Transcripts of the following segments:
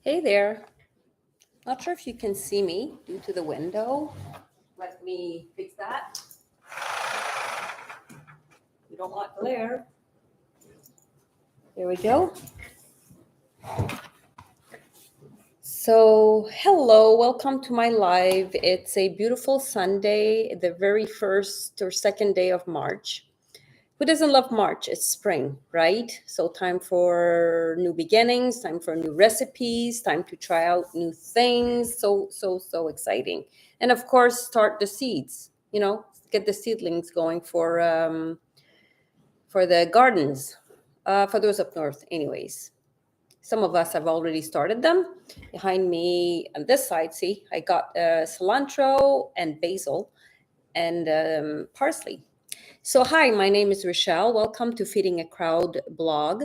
Hey there. Not sure if you can see me due to the window. Let me fix that. We don't want glare. There we go. So, hello, welcome to my live. It's a beautiful Sunday, the very first or second day of March. Who doesn't love March? It's spring, right? So, time for new beginnings, time for new recipes, time to try out new things. So exciting. And of course, start the seeds, get the seedlings going for the gardens, for those up north, anyways. Some of us have already started them. Behind me on this side, see, I got cilantro and basil and parsley. So, hi, my name is Rochelle. Welcome to Feeding a Crowd blog.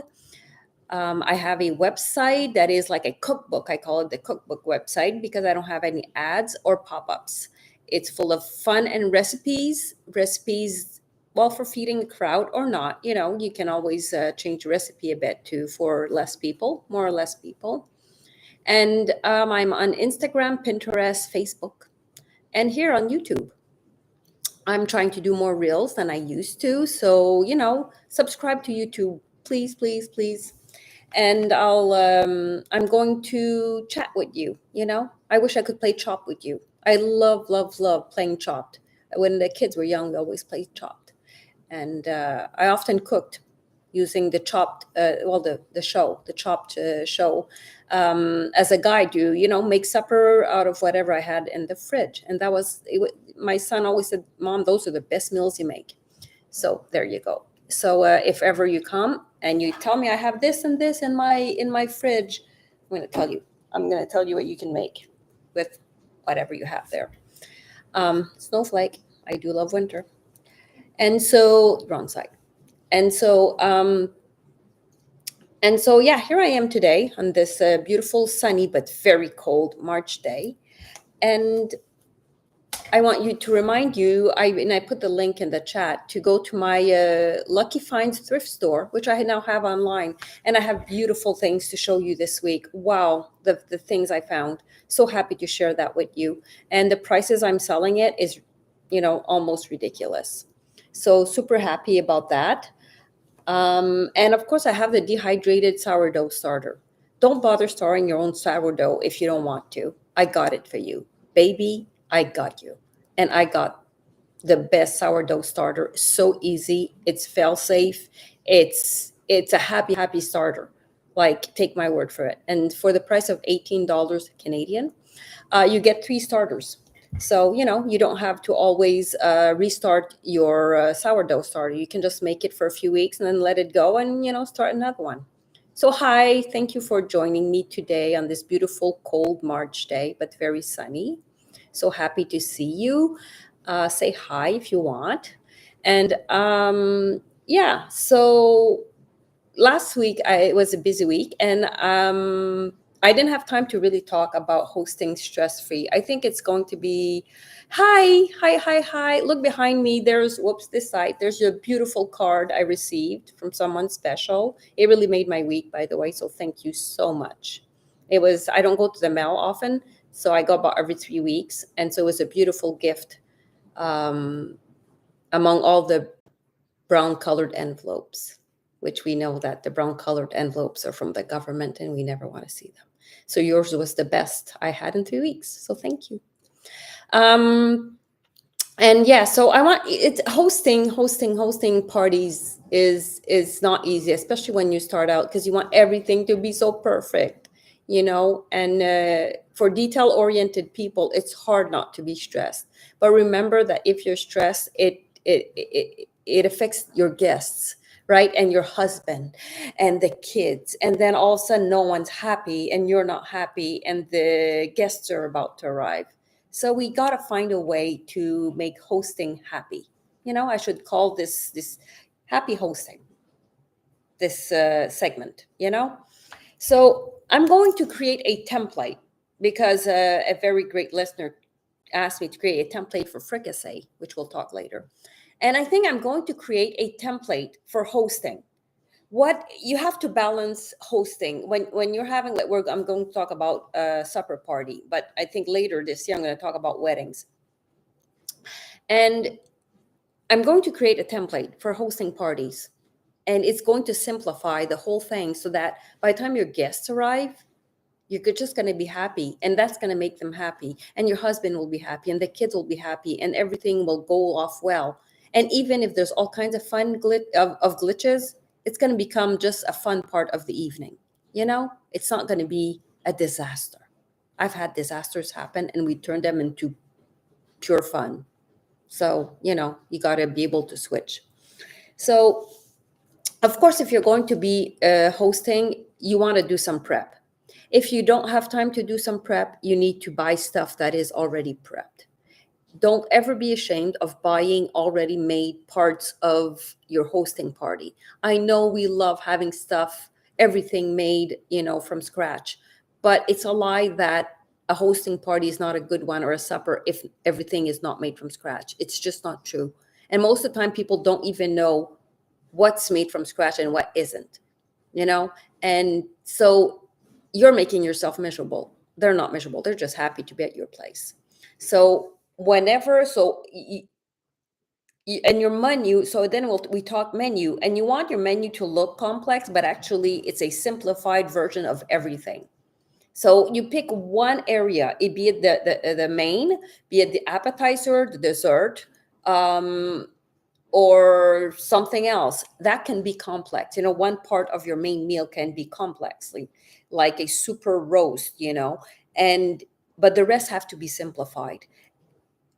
I have a website that is like a cookbook. I call it the cookbook website because I don't have any ads or pop ups. It's full of fun and recipes, well, for feeding a crowd or not. You can always change the recipe a bit too for less people, more or less people. And I'm on Instagram, Pinterest, Facebook, and here on YouTube. I'm trying to do more reels than I used to. So, subscribe to YouTube, please, please, please. And I'm going to chat with you. I wish I could play Chop with you. I love, love, love playing Chopped. When the kids were young, we always played Chopped. And I often cooked using the chopped, the chopped show as a guide to, make supper out of whatever I had in the fridge. And my son always said, Mom, those are the best meals you make. So there you go. So if ever you come and you tell me I have this and this in my fridge, I'm going to tell you what you can make with whatever you have there. Snowflake. I do love winter. And so, wrong side. And so, yeah, here I am today on this beautiful, sunny, but very cold March day. And I want you to remind you, I put the link in the chat to go to my Lucky Finds thrift store, which I now have online. And I have beautiful things to show you this week. Wow, the things I found. So happy to share that with you. And the prices I'm selling it is, almost ridiculous. So super happy about that. And of course, I have the dehydrated sourdough starter. Don't bother starting your own sourdough if you don't want to. I got it for you. Baby, I got you. And I got the best sourdough starter. So easy. It's fail safe. It's a happy starter. Like, take my word for it. And for the price of $18 Canadian, you get 3 starters. So, you don't have to always restart your sourdough starter. You can just make it for a few weeks and then let it go and, start another one. So, hi, thank you for joining me today on this beautiful cold March day, but very sunny. So happy to see you. Say hi if you want. And yeah, so last week it was a busy week, and I didn't have time to really talk about hosting stress free. I think it's going to be hi. Look behind me. There's this side. There's a beautiful card I received from someone special. It really made my week, by the way. So thank you so much. I don't go to the mail often, so I go about every 3 weeks, and so it was a beautiful gift um, among all the brown colored envelopes, which we know that the brown colored envelopes are from the government and we never want to see them. So yours was the best I had in 3 weeks. So thank you. And yeah, so I want it's hosting parties is not easy, especially when you start out, because you want everything to be so perfect, and for detail oriented people, it's hard not to be stressed. But remember that if you're stressed, it affects your guests, right? And your husband and the kids. And then all of a sudden, no one's happy and you're not happy and the guests are about to arrive. So we got to find a way to make hosting happy. I should call this happy hosting, this segment, So I'm going to create a template because a very great listener asked me to create a template for fricassee, which we'll talk later. And I think I'm going to create a template for hosting what you have to balance hosting when you're having, like, I'm going to talk about a supper party, but I think later this year I'm going to talk about weddings. And I'm going to create a template for hosting parties, and it's going to simplify the whole thing so that by the time your guests arrive, just going to be happy, and that's going to make them happy, and your husband will be happy, and the kids will be happy, and everything will go off well. And even if there's all kinds of fun of glitches, it's going to become just a fun part of the evening. It's not going to be a disaster. I've had disasters happen, and we turned them into pure fun. So you got to be able to switch. So of course, if you're going to be hosting, you want to do some prep. If you don't have time to do some prep, you need to buy stuff that is already prepped. Don't ever be ashamed of buying already made parts of your hosting party. I know we love having stuff, everything made, from scratch, but it's a lie that a hosting party is not a good one, or a supper, if everything is not made from scratch. It's just not true. And most of the time, people don't even know what's made from scratch and what isn't, and so you're making yourself miserable. They're not miserable. They're just happy to be at your place. So and your menu. So then we talk menu, and you want your menu to look complex, but actually it's a simplified version of everything. So you pick one area, be it the main, be it the appetizer, the dessert, or something else that can be complex. One part of your main meal can be complex, like a super roast, but the rest have to be simplified,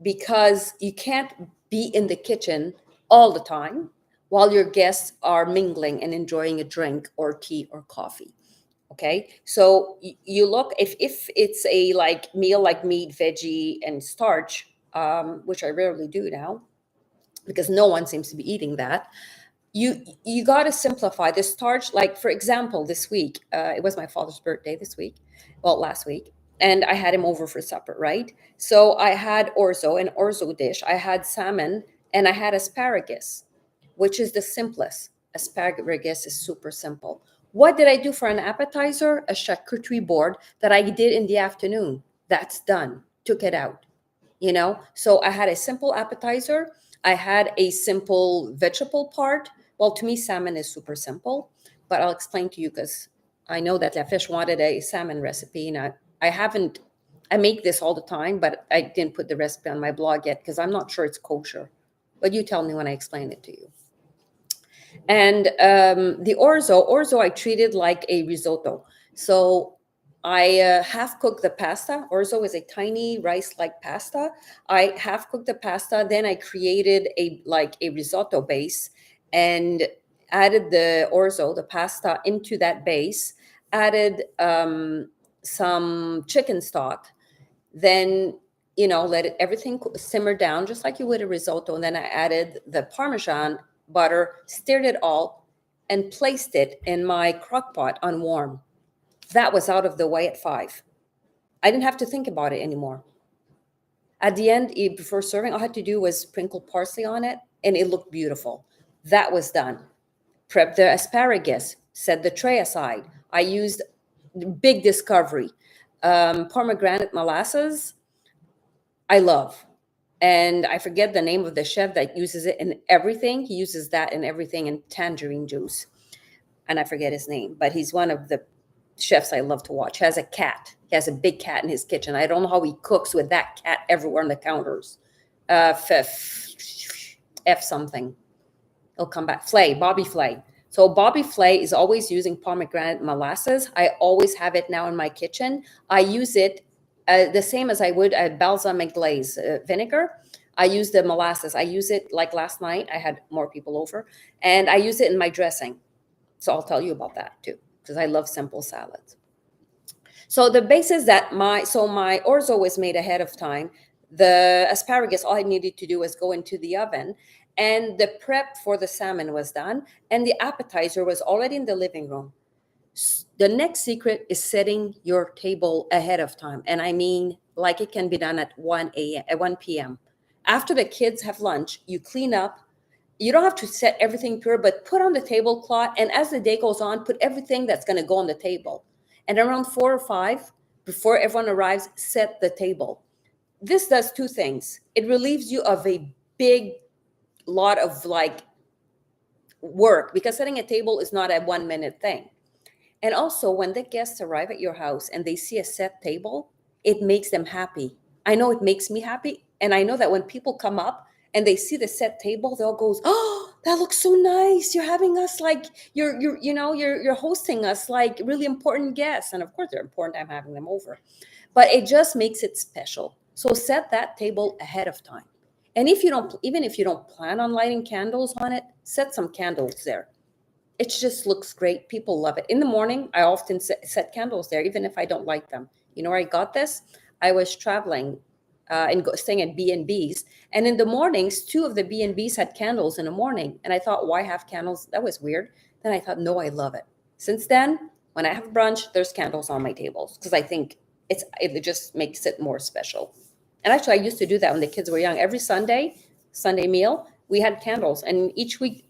because you can't be in the kitchen all the time while your guests are mingling and enjoying a drink or tea or coffee. Okay, so you look, if it's a meal like meat, veggie, and starch, which I rarely do now, because no one seems to be eating that. You got to simplify the starch. Like, for example, this week, it was my father's birthday this week, well, last week, and I had him over for supper, right? So I had an orzo dish. I had salmon, and I had asparagus, which is the simplest. Asparagus is super simple. What did I do for an appetizer? A charcuterie board that I did in the afternoon. That's done. Took it out. So I had a simple appetizer. I had a simple vegetable part. Well, to me, salmon is super simple, but I'll explain to you, because I know that La Fish wanted a salmon recipe, and I make this all the time, but I didn't put the recipe on my blog yet because I'm not sure it's kosher. But you tell me when I explain it to you. And the orzo I treated like a risotto. So I half cooked the pasta. Orzo is a tiny rice-like pasta. I half cooked the pasta. Then I created a risotto base, and added the pasta into that base. Added some chicken stock. Then let everything simmer down just like you would a risotto. And then I added the Parmesan butter, stirred it all, and placed it in my crock pot on warm. That was out of the way at 5. I didn't have to think about it anymore. At the end, before serving, all I had to do was sprinkle parsley on it, and it looked beautiful. That was done. Prep the asparagus, set the tray aside. I used big discovery. Pomegranate molasses, I love. And I forget the name of the chef that uses it in everything. He uses that in everything, in tangerine juice. And I forget his name, but he's one of the chefs I love to watch. He has a cat. He has a big cat in his kitchen. I don't know how he cooks with that cat everywhere on the counters. F something. He'll come back. Bobby Flay. So Bobby Flay is always using pomegranate molasses. I always have it now in my kitchen. I use it the same as I would a balsamic glaze vinegar. I use the molasses. I use it like last night. I had more people over, and I use it in my dressing. So I'll tell you about that too, because I love simple salads. So the base is that my orzo was made ahead of time. The asparagus, all I needed to do was go into the oven, and the prep for the salmon was done, and the appetizer was already in the living room. The next secret is setting your table ahead of time. And I mean, like, it can be done at 1 p.m. After the kids have lunch, you clean up, You don't have to set everything pure, but put on the tablecloth. And as the day goes on, put everything that's going to go on the table. And around 4 or 5, before everyone arrives, set the table. This does two things. It relieves you of a big lot of like work, because setting a table is not a 1 minute thing. And also, when the guests arrive at your house and they see a set table, it makes them happy. I know it makes me happy. And I know that when people come up and they see the set table, they'll go, "Oh, that looks so nice. You're having us like you're hosting us like really important guests." And of course they're important. I'm having them over. But it just makes it special. So set that table ahead of time. And if you don't, even if you don't plan on lighting candles on it, set some candles there. It just looks great. People love it. In the morning, I often set candles there, even if I don't like them. You know where I got this? I was traveling and staying at B&Bs. And in the mornings, 2 of the B&Bs had candles in the morning. And I thought, why have candles? That was weird. Then I thought, no, I love it. Since then, when I have brunch, there's candles on my tables because I think it just makes it more special. And actually, I used to do that when the kids were young. Every Sunday meal, we had candles. And each week,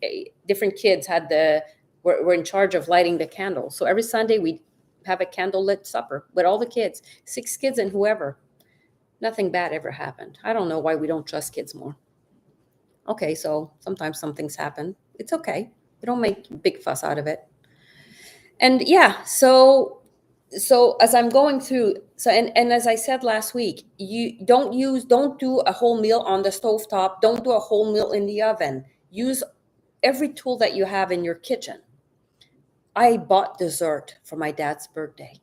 different kids were in charge of lighting the candles. So every Sunday we'd have a candlelit supper with all the kids, 6 kids and whoever. Nothing bad ever happened. I don't know why we don't trust kids more. Okay, so sometimes some things happen. It's okay. You don't make big fuss out of it. And yeah, so as I'm going through, and as I said last week, you don't do a whole meal on the stovetop. Don't do a whole meal in the oven. Use every tool that you have in your kitchen. I bought dessert for my dad's birthday.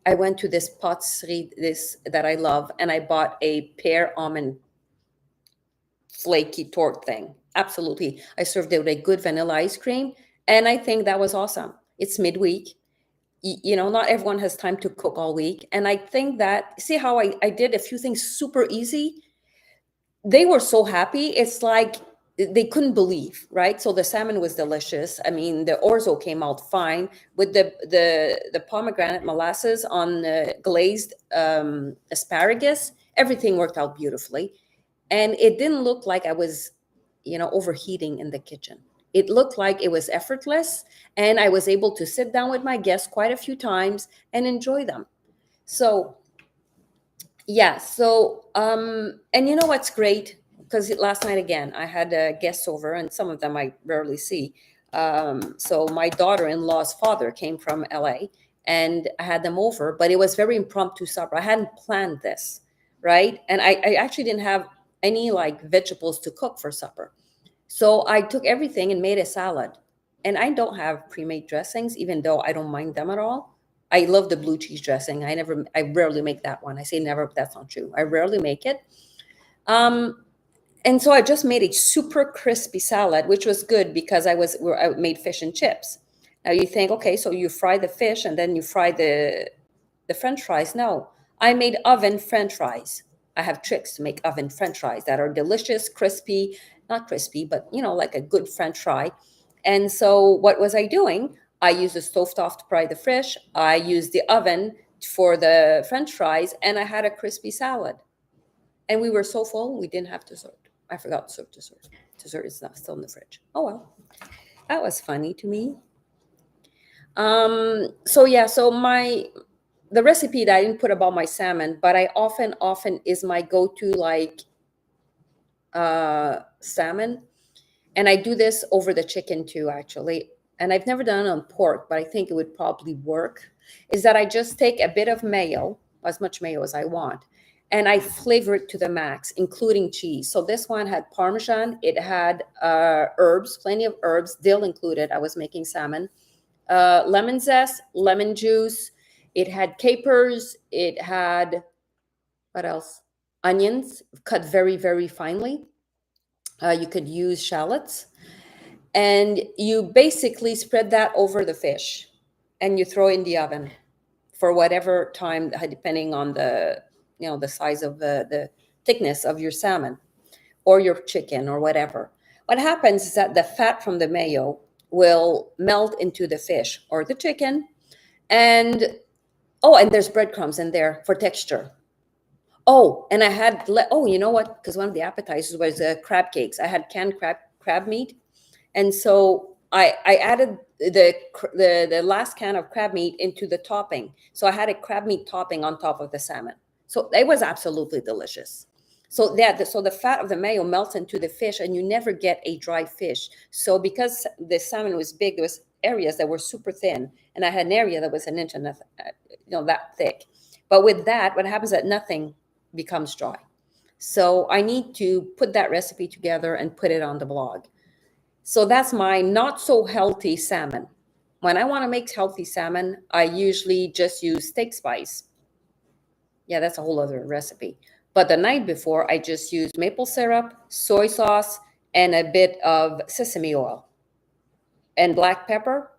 I went to this patisserie that I love, and I bought a pear almond flaky torte thing. Absolutely. I served it with a good vanilla ice cream, and I think that was awesome. It's midweek. Not everyone has time to cook all week. And I think that, see how I did a few things super easy? They were so happy. It's like they couldn't believe, right? So the salmon was delicious. I mean, the orzo came out fine with the pomegranate molasses on the glazed asparagus. Everything worked out beautifully, and it didn't look like I was, overheating in the kitchen. It looked like it was effortless, and I was able to sit down with my guests quite a few times and enjoy them. So yeah. So, and you know what's great? Because last night again, I had guests over, and some of them I rarely see. So my daughter-in-law's father came from LA, and I had them over, but it was very impromptu supper. I hadn't planned this, right? And I actually didn't have any like vegetables to cook for supper. So I took everything and made a salad. And I don't have pre-made dressings, even though I don't mind them at all. I love the blue cheese dressing. I rarely make that one. I say never, but that's not true. I rarely make it. And so I just made a super crispy salad, which was good because I made fish and chips. Now you think, okay, so you fry the fish and then you fry the French fries. No, I made oven French fries. I have tricks to make oven French fries that are delicious, crispy, not crispy, but like a good French fry. And so what was I doing? I used the stovetop to fry the fish. I used the oven for the French fries, and I had a crispy salad. And we were so full, we didn't have dessert. I forgot to serve dessert. Dessert is not still in the fridge. Oh well, that was funny to me. So yeah, so the recipe that I didn't put about my salmon, but I often is my go-to like salmon. And I do this over the chicken too, actually. And I've never done it on pork, but I think it would probably work. Is that I just take a bit of mayo, as much mayo as I want, and I flavor it to the max, including cheese. So this one had Parmesan. It had herbs, plenty of herbs, dill included. I was making salmon. Lemon zest, lemon juice. It had capers. It had, what else? Onions cut very, very finely. You could use shallots. And you basically spread that over the fish and you throw it in the oven for whatever time, depending on the size of the thickness of your salmon or your chicken or whatever. What happens is that the fat from the mayo will melt into the fish or the chicken. And there's breadcrumbs in there for texture. Oh, and I had, you know what? Because one of the appetizers was crab cakes. I had canned crab crab meat. And so I added the last can of crab meat into the topping. So I had a crab meat topping on top of the salmon. So it was absolutely delicious. So so the fat of the mayo melts into the fish, and you never get a dry fish. So because the salmon was big, there was areas that were super thin, and I had an area that was an inch and that thick. But with that, what happens is that nothing becomes dry. So I need to put that recipe together and put it on the blog. So that's my not so healthy salmon. When I want to make healthy salmon, I usually just use steak spice. Yeah, that's a whole other recipe. But the night before, I just used maple syrup, soy sauce, and a bit of sesame oil and black pepper.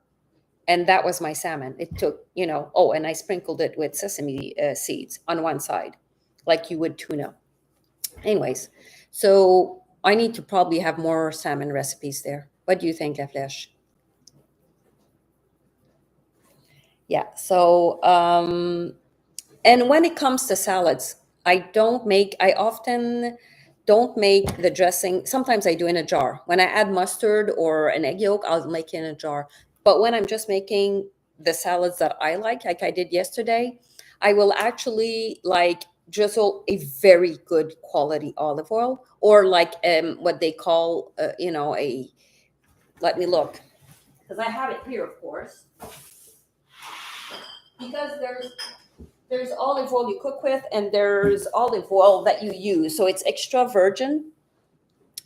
And that was my salmon. It took, oh, and I sprinkled it with sesame seeds on one side, like you would tuna. Anyways, so I need to probably have more salmon recipes there. What do you think, Aflesh? Yeah. So, and when it comes to salads, I often don't make the dressing. Sometimes I do in a jar. When I add mustard or an egg yolk, I'll make it in a jar. But when I'm just making the salads that I like I did yesterday, I will actually like drizzle a very good quality olive oil, or like what they call, a, let me look, because I have it here, of course, because there's olive oil you cook with, and there's olive oil that you use. So it's extra virgin.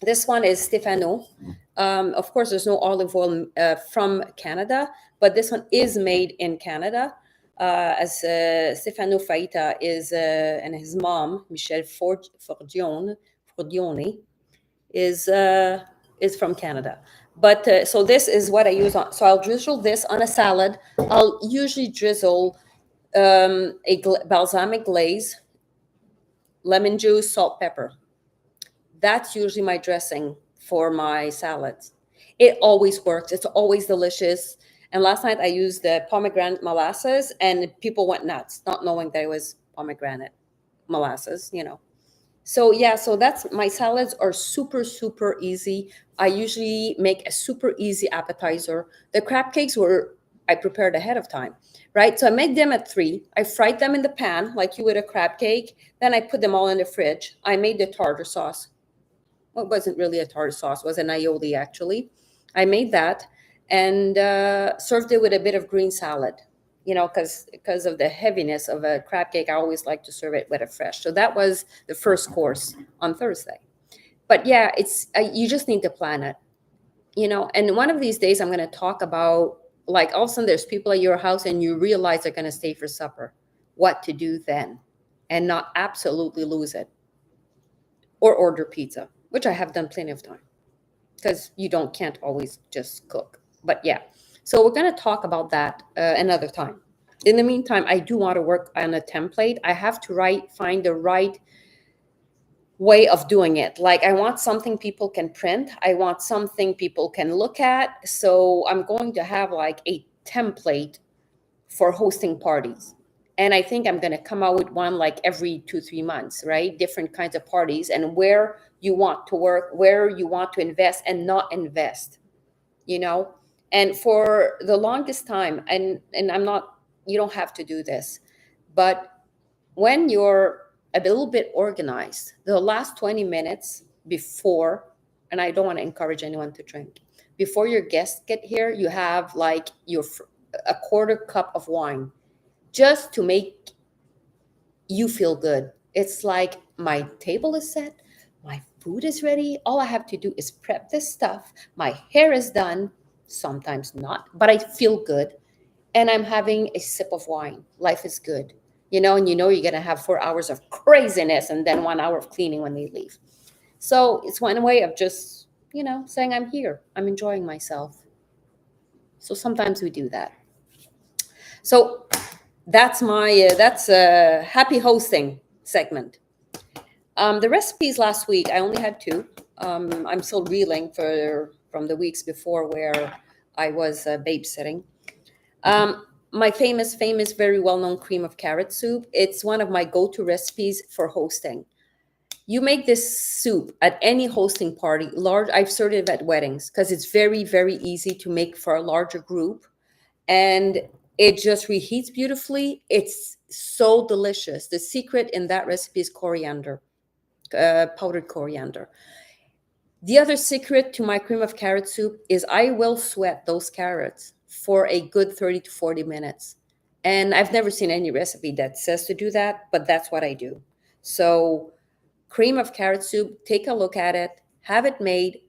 This one is Stefano. Of course, there's no olive oil from Canada, but this one is made in Canada. As Stefano Faita and his mom, Michelle Fordione, is from Canada. But so this is what I use on. So I'll drizzle this on a salad. I'll usually drizzle balsamic glaze, lemon juice, salt, pepper. That's usually my dressing for my salads. It always works. It's always delicious. And last night I used the pomegranate molasses, and people went nuts, not knowing that it was pomegranate molasses. So yeah, so that's my salads are super, super easy. I usually make a super easy appetizer. The crab cakes I prepared ahead of time, right? So I make them at 3. I fried them in the pan like you would a crab cake. Then I put them all in the fridge. I made the tartar sauce. Well, it wasn't really a tartar sauce, it was an aioli actually. I made that and served it with a bit of green salad. Because of the heaviness of a crab cake, I always like to serve it with a fresh. So that was the first course on Thursday. But yeah, you just need to plan it. And one of these days I'm going to talk about, like, all of a sudden there's people at your house and you realize they're going to stay for supper. What to do then, and not absolutely lose it, or order pizza, which I have done plenty of time, because you can't always just cook. But yeah, so we're going to talk about that another time. In the meantime, I do want to work on a template. I have to find the right way of doing it. Like, I want something people can print. I want something people can look at. So I'm going to have like a template for hosting parties. And I think I'm going to come out with one like every 2-3 months, right? Different kinds of parties, and where you want to work, where you want to invest and not invest, And for the longest time, and I'm not, you don't have to do this, but when you're a little bit organized, the last 20 minutes before, and I don't want to encourage anyone to drink, before your guests get here, you have like a quarter cup of wine, just to make you feel good. It's like, my table is set, my food is ready. All I have to do is prep this stuff. My hair is done, sometimes not, but I feel good. And I'm having a sip of wine. Life is good. And you're going to have 4 hours of craziness and then 1 hour of cleaning when they leave. So it's one way of just, saying I'm here. I'm enjoying myself. So sometimes we do that. So that's a happy hosting segment. The recipes last week, I only had 2. I'm still reeling from the weeks before where I was babysitting. My famous, very well-known cream of carrot soup. It's one of my go-to recipes for hosting. You make this soup at any hosting party, large. I've served it at weddings because it's very, very easy to make for a larger group. And it just reheats beautifully. It's so delicious. The secret in that recipe is coriander, powdered coriander. The other secret to my cream of carrot soup is I will sweat those carrots for a good 30 to 40 minutes. And I've never seen any recipe that says to do that, but that's what I do. So cream of carrot soup, take a look at it, have it made,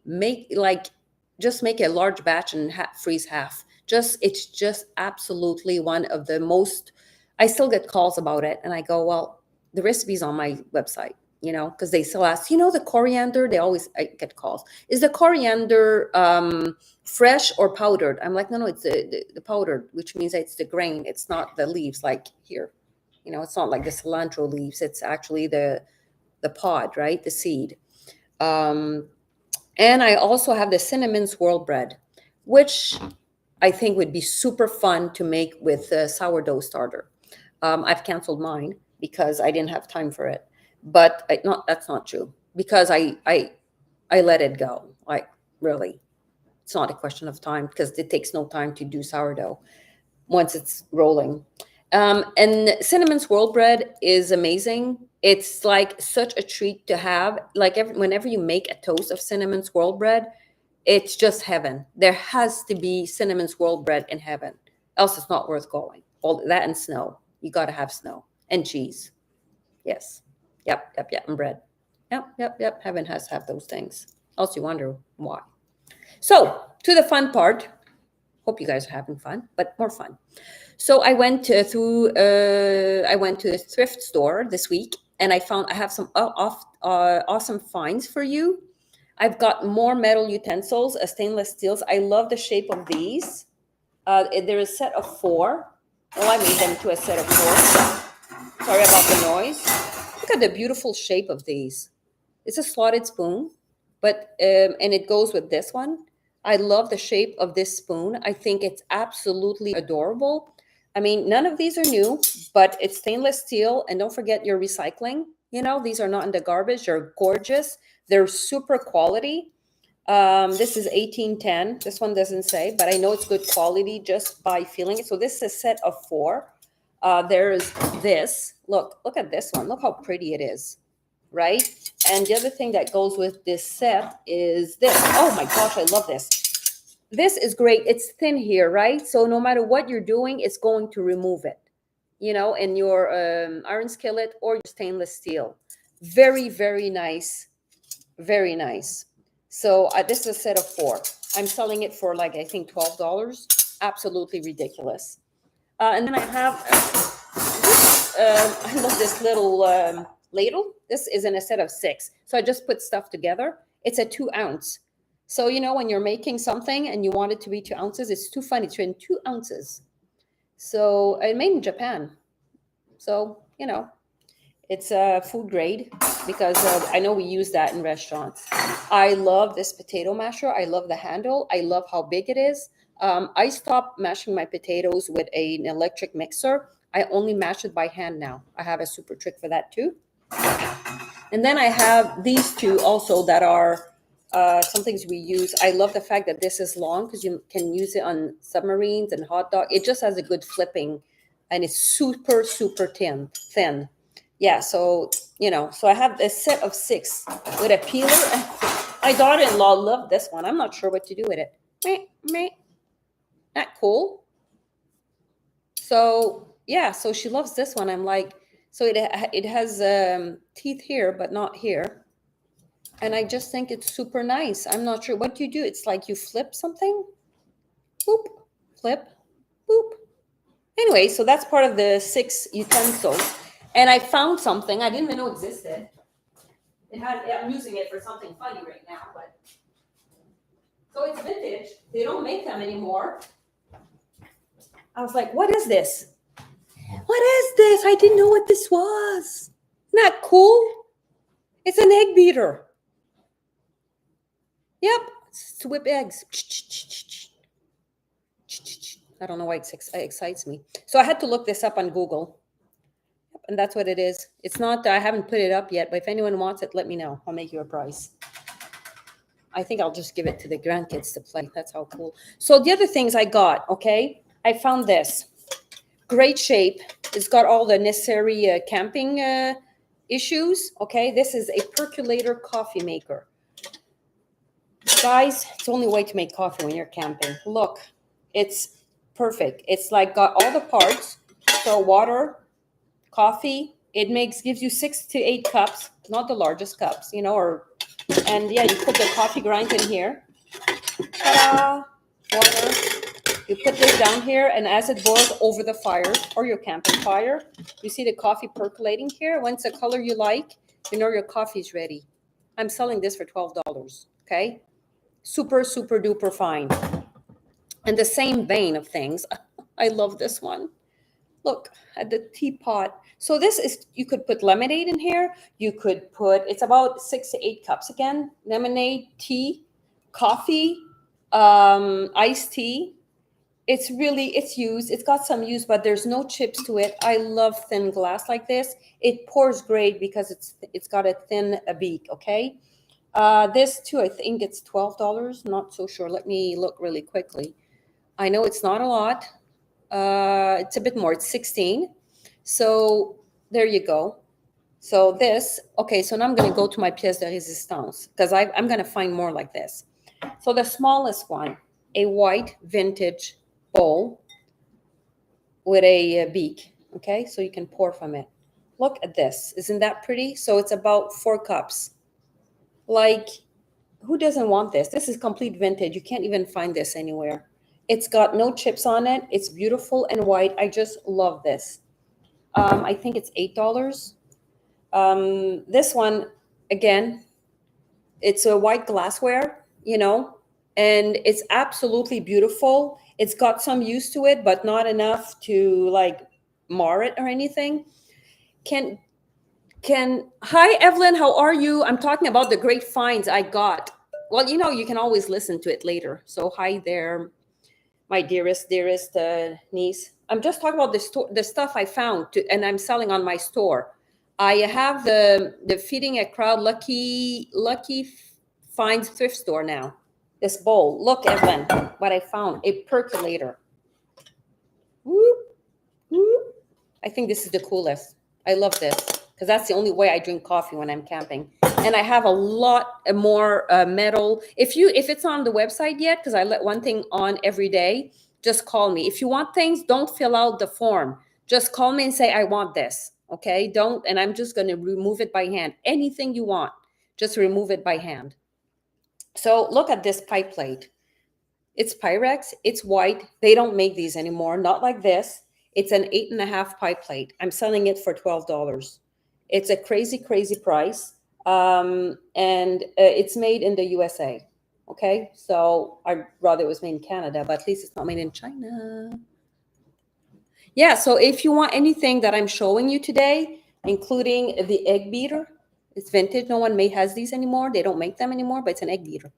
just make a large batch and freeze half. It's just absolutely one of the most, I still get calls about it. And I go, well, the recipe's on my website, because they still ask, the coriander, I get calls. Is the coriander fresh or powdered? I'm like, no, it's the powdered, which means it's the grain. It's not the leaves like here. It's not like the cilantro leaves. It's actually the pod, right? The seed. And I also have the cinnamon swirl bread, which I think would be super fun to make with a sourdough starter. I've canceled mine because I didn't have time for it. But that's not true, because I let it go. Like, really, it's not a question of time, because it takes no time to do sourdough once it's rolling. And cinnamon swirl bread is amazing. It's like such a treat to have. Like whenever you make a toast of cinnamon swirl bread, it's just heaven. There has to be cinnamon swirl bread in heaven, else it's not worth going. All that and snow. You got to have snow and cheese. Yes. Yep. And bread. Yep. Heaven has to have those things. Else you wonder why. So to the fun part. Hope you guys are having fun, but more fun. So I went to the thrift store this week, and I have some awesome finds for you. I've got more metal utensils, stainless steels. I love the shape of these. They're a set of 4. Well, I made them to a set of 4. Sorry about the noise. Look at the beautiful shape of these. It's a slotted spoon, but and it goes with this one. I love the shape of this spoon. I think it's absolutely adorable. I mean, none of these are new, but it's stainless steel. And don't forget your recycling. These are not in the garbage. They're gorgeous. They're super quality. This is 1810. This one doesn't say, but I know it's good quality just by feeling it. So this is a set of 4. There's this. Look at this one. Look how pretty it is. Right? And the other thing that goes with this set is this. Oh my gosh, I love this. This is great. It's thin here, right? So no matter what you're doing, it's going to remove it, in your iron skillet or your stainless steel. Very, very nice. Very nice. So this is a set of 4. I'm selling it for I think $12. Absolutely ridiculous. And then I have I love this little ladle. This is in a set of 6. So I just put stuff together. It's a 2 ounce. So, when you're making something and you want it to be 2 ounces, it's too funny. It's in 2 ounces. So I made in Japan. So, it's food grade, because I know we use that in restaurants. I love this potato masher. I love the handle. I love how big it is. I stopped mashing my potatoes with an electric mixer. I only mash it by hand now. I have a super trick for that too. And then I have these 2 also that are some things we use. I love the fact that this is long, because you can use it on submarines and hot dog. It just has a good flipping, and it's super, super thin. Yeah, so, so I have a set of 6 with a peeler. My daughter-in-law loved this one. I'm not sure what to do with it. Meh. Not cool. So, yeah, so she loves this one. I'm like, so it has teeth here, but not here. And I just think it's super nice. I'm not sure what you do. It's like you flip something. Boop, flip, boop. Anyway, so that's part of the 6 utensils. And I found something I didn't even know existed. I'm using it for something funny right now, but so it's vintage. They don't make them anymore. I was like, what is this? What is this? I didn't know what this was. Isn't that cool? It's an egg beater. Yep, it's to whip eggs. I don't know why it excites me. So I had to look this up on Google. and that's what it is. It's not, I haven't put it up yet, but if anyone wants it, let me know. I'll make you a price. I think I'll just give it to the grandkids to play. That's how cool. So the other things I got, okay, I found this. Great shape. It's got all the necessary camping issues, okay? This is a percolator coffee maker. Guys, it's the only way to make coffee when you're camping. Look, it's perfect. It's like got all the parts. So water, coffee, it gives you 6 to 8 cups, not the largest cups, you know, and yeah, you put the coffee grind in here. Ta-da! Water. You put this down here, and as it boils over the fire or your camping fire, you see the coffee percolating here. When it's a color you like, you know your coffee's ready. I'm selling this for $12, okay? Super, super duper fine. And the same vein of things, I love this one. Look at the teapot. So this is, you could put lemonade in here. You could put, it's about 6 to 8 cups again. Lemonade, tea, coffee, iced tea. It's used. It's got some use, but there's no chips to it. I love thin glass like this. It pours great because it's got a thin beak, okay? This too, I think it's $12. Not so sure. Let me look really quickly. I know it's not a lot. It's a bit more. It's 16. So there you go. So this, okay, so now I'm going to go to my pièce de résistance because I'm going to find more like this. So the smallest one, a white vintage bowl with a beak, okay? So you can pour from it. Look at this. Isn't that pretty? So it's about 4 cups. Like, who doesn't want this? This is complete vintage. You can't even find this anywhere. It's got no chips on it. It's beautiful and white. I just love this. I think it's $8. This one, again, it's a white glassware, you know, and it's absolutely beautiful. It's got some use to it, but not enough to like mar it or anything. Hi, Evelyn, how are you? I'm talking about the great finds I got. Well, you know, you can always listen to it later. So hi there, my dearest niece. I'm just talking about the stuff I found and I'm selling on my store. I have the Feeding a Crowd Lucky Finds thrift store now. This bowl. Look, Evelyn, what I found. A percolator. Whoop, whoop. I think this is the coolest. I love this because that's the only way I drink coffee when I'm camping. And I have a lot more metal. If it's on the website yet, because I let one thing on every day, just call me. If you want things, don't fill out the form. Just call me and say, I want this. Okay? And I'm just going to remove it by hand. Anything you want, just remove it by hand. So look at this pie plate. It's Pyrex. It's white. They don't make these anymore. Not like this. It's an 8.5 pie plate. I'm selling it for $12. It's a crazy, crazy price. And it's made in the USA. Okay. So I'd rather it was made in Canada, but at least it's not made in China. Yeah. So if you want anything that I'm showing you today, including the egg beater, it's vintage. No one has these anymore. They don't make them anymore, but it's an egg beater.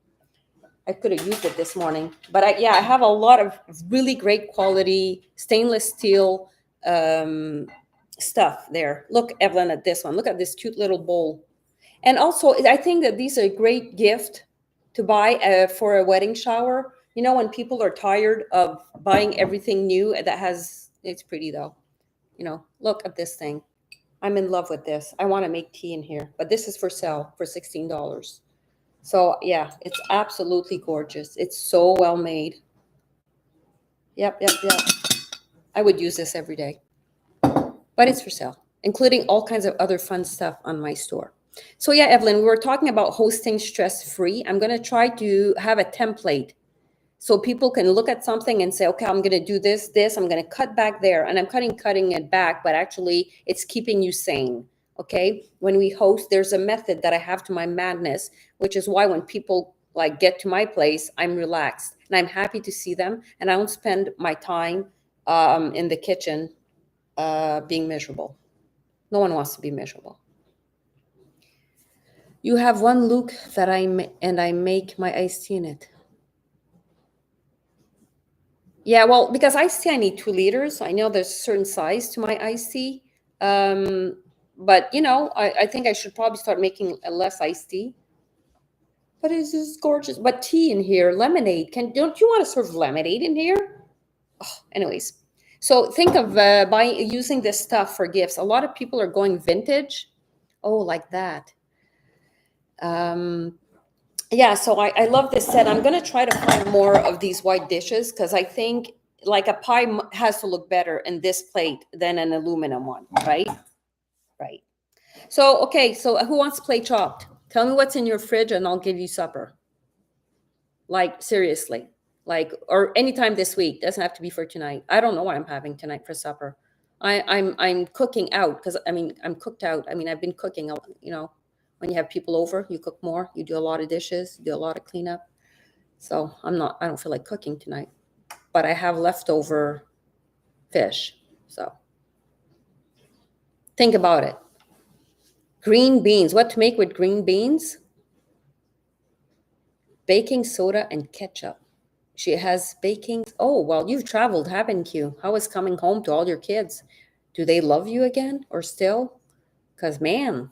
I could have used it this morning, but I have a lot of really great quality stainless steel stuff there. Look, Evelyn, at this one. Look at this cute little bowl. And also, I think that these are a great gift to buy for a wedding shower. You know, when people are tired of buying everything new it's pretty though. You know, look at this thing. I'm in love with this. I want to make tea in here, but this is for sale for $16. So yeah, it's absolutely gorgeous. It's so well made. Yep. I would use this every day, but it's for sale, including all kinds of other fun stuff on my store. So yeah, Evelyn, we were talking about hosting stress-free. I'm going to try to have a template so people can look at something and say, okay, I'm going to do this, I'm going to cut back there, and I'm cutting it back, but actually it's keeping you sane. Okay. When we host, there's a method that I have to my madness, which is why when people like get to my place, I'm relaxed and I'm happy to see them. And I don't spend my time in the kitchen being miserable. No one wants to be miserable. You have one Luke that I make my iced tea in it. Yeah, well, because iced tea, I need 2 liters. So I know there's a certain size to my iced tea. But I think I should probably start making a less iced tea. But it's just gorgeous. But tea in here, lemonade. Don't you want to serve lemonade in here? Anyways, so think of buying using this stuff for gifts. A lot of people are going vintage. Oh, like that. Um, yeah, so I love this set. I'm gonna try to find more of these white dishes because I think like a pie has to look better in this plate than an aluminum one, right? Right. So okay, so who wants to play Chopped? Tell me what's in your fridge and I'll give you supper. Like seriously, like or anytime this week. Doesn't have to be for tonight. I don't know what I'm having tonight for supper. I'm cooking out because I'm cooked out. I've been cooking. When you have people over, you cook more. You do a lot of dishes. You do a lot of cleanup. So I'm not. I don't feel like cooking tonight. But I have leftover fish. So think about it. Green beans. What to make with green beans? Baking soda and ketchup. She has baking. Oh, well, you've traveled, haven't you? How is coming home to all your kids? Do they love you again or still? Because, man,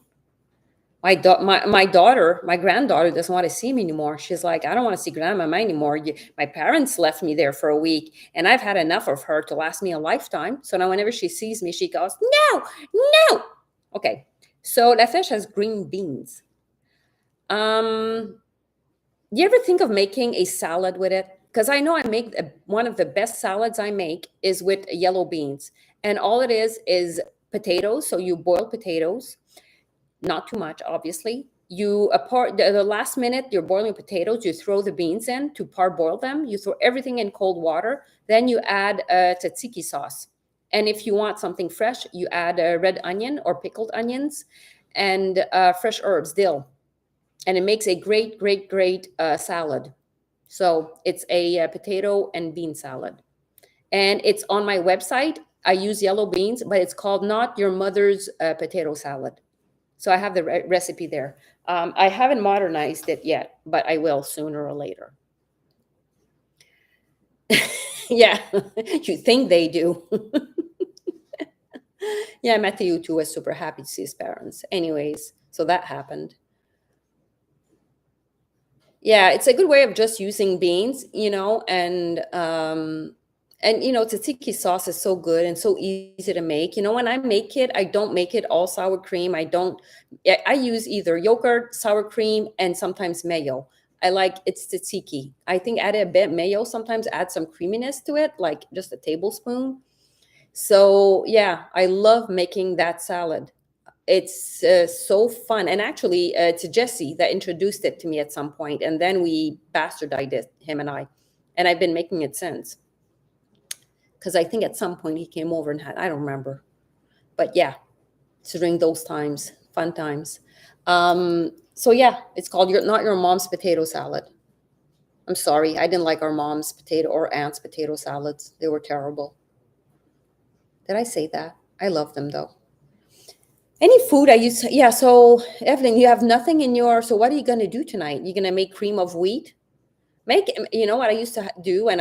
my daughter, my granddaughter doesn't want to see me anymore. She's like, I don't want to see grandmama anymore. My parents left me there for a week, and I've had enough of her to last me a lifetime. So now whenever she sees me, she goes, no, no. Okay, so La Fish has green beans. You ever think of making a salad with it? Because I know one of the best salads I make is with yellow beans. And all it is potatoes. So you boil potatoes, not too much, obviously. You apart the last minute you're boiling potatoes, you throw the beans in to parboil them. You throw everything in cold water. Then you add tzatziki sauce. And if you want something fresh, you add a red onion or pickled onions and fresh herbs, dill, and it makes a great, great, great salad. So it's a potato and bean salad, and it's on my website. I use yellow beans, but it's called Not Your Mother's Potato Salad. So I have the recipe there. I haven't modernized it yet, but I will sooner or later. Yeah, you think they do. Yeah, Matthew too was super happy to see his parents. Anyways, so that happened. Yeah, it's a good way of just using beans, and tzatziki sauce is so good and so easy to make. When I make it, I don't make it all sour cream. I use either yogurt, sour cream, and sometimes mayo. I like it's tzatziki. I think add a bit mayo, sometimes add some creaminess to it, like just a tablespoon. So yeah, I love making that salad. It's so fun. And actually, it's Jesse that introduced it to me at some point, and then we bastardized it, him and I. And I've been making it since. Because I think at some point he came over and I don't remember. But yeah, it's during those times, fun times. So yeah, it's called Not Your Mom's Potato Salad. I'm sorry, I didn't like our mom's potato or aunt's potato salads. They were terrible. Did I say that? I love them though. Any food I use, yeah. So Evelyn, you have nothing in your. So what are you gonna do tonight? You gonna make cream of wheat? Make. You know what I used to do when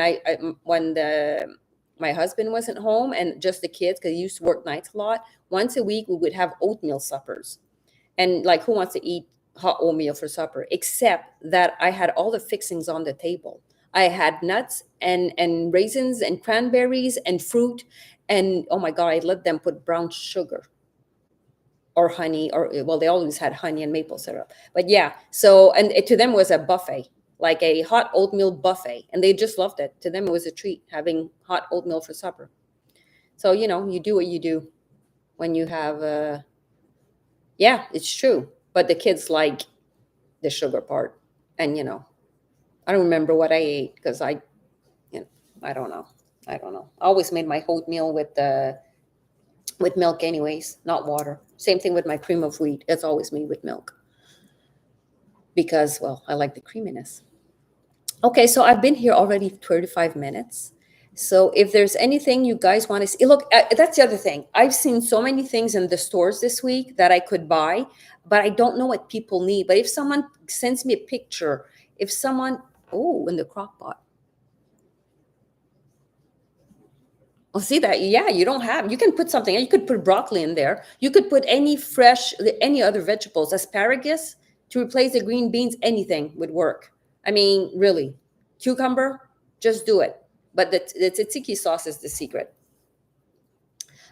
my husband wasn't home and just the kids, because he used to work nights a lot. Once a week we would have oatmeal suppers, and like who wants to eat hot oatmeal for supper? Except that I had all the fixings on the table. I had nuts and raisins and cranberries and fruit, and oh my god, I let them put brown sugar or honey, or well, they always had honey and maple syrup. But yeah, so and it to them was a buffet, like a hot oatmeal buffet, and they just loved it. To them it was a treat having hot oatmeal for supper. So you do what you do when you have yeah, it's true. But the kids like the sugar part. And I don't remember what I ate because I don't know. I always made my oatmeal with milk anyways, not water. Same thing with my cream of wheat. It's always made with milk because, well, I like the creaminess. Okay, so I've been here already 35 minutes. So if there's anything you guys want to see, look, that's the other thing. I've seen so many things in the stores this week that I could buy, but I don't know what people need. But if someone sends me a picture, oh, in the crock pot. Oh, see that? Yeah, you don't have. You can put something. You could put broccoli in there. You could put any fresh, any other vegetables, asparagus to replace the green beans. Anything would work. I mean, really, cucumber, just do it. But the tzatziki sauce is the secret.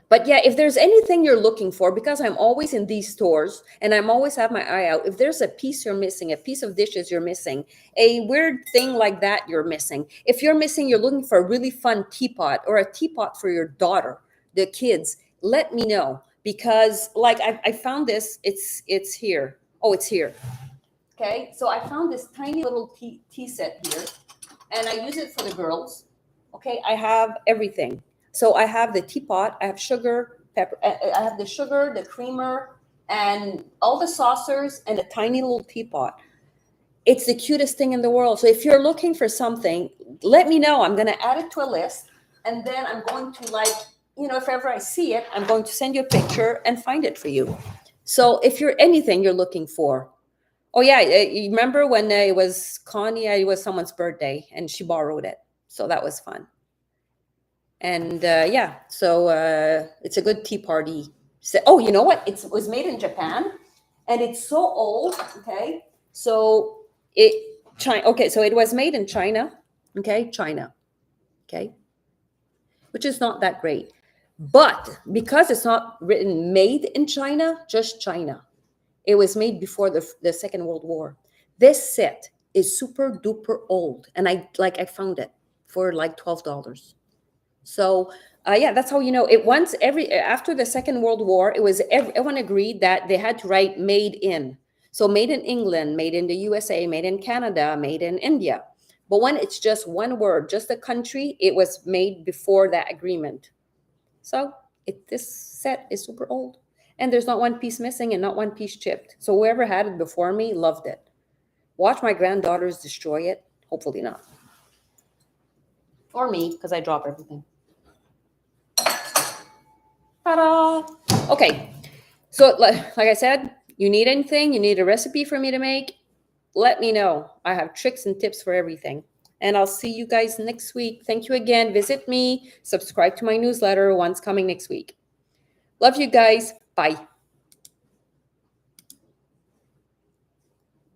But yeah, if there's anything you're looking for, because I'm always in these stores and I'm always have my eye out, if there's a piece you're missing, a piece of dishes you're missing, a weird thing like that you're missing, if you're missing, you're looking for a really fun teapot or a teapot for your daughter, the kids, let me know. Because like I found this, it's here. Oh, it's here. Okay, so I found this tiny little tea set here, and I use it for the girls. Okay, I have everything. So I have the teapot, I have sugar, pepper, I have the sugar, the creamer, and all the saucers, and a tiny little teapot. It's the cutest thing in the world. So if you're looking for something, let me know. I'm going to add it to a list, and then I'm going to, like, you know, if ever I see it, I'm going to send you a picture and find it for you. So if you're anything you're looking for. Oh yeah, you remember when it was Connie? It was someone's birthday, and she borrowed it, so that was fun. And yeah, so it's a good tea party. So, oh, you know what? It was made in Japan, and it's so old. Okay, so China. Okay, so it was made in China. Okay, China. Okay, which is not that great, but because it's not written made in China, just China. It was made before the Second World War. This set is super duper old, and I found it for like $12. So yeah, that's how you know it. Once every after the Second World War, it was everyone agreed that they had to write "made in." So made in England, made in the USA, made in Canada, made in India. But when it's just one word, just a country, it was made before that agreement. So this set is super old, and there's not one piece missing and not one piece chipped. So whoever had it before me loved it. Watch my granddaughters destroy it. Hopefully not, or me, because I drop everything. Ta-da! Okay, so like I said, you need anything, you need a recipe for me to make, let me know. I have tricks and tips for everything. And I'll see you guys next week. Thank you again. Visit me, subscribe to my newsletter. One's coming next week. Love you guys. Bye.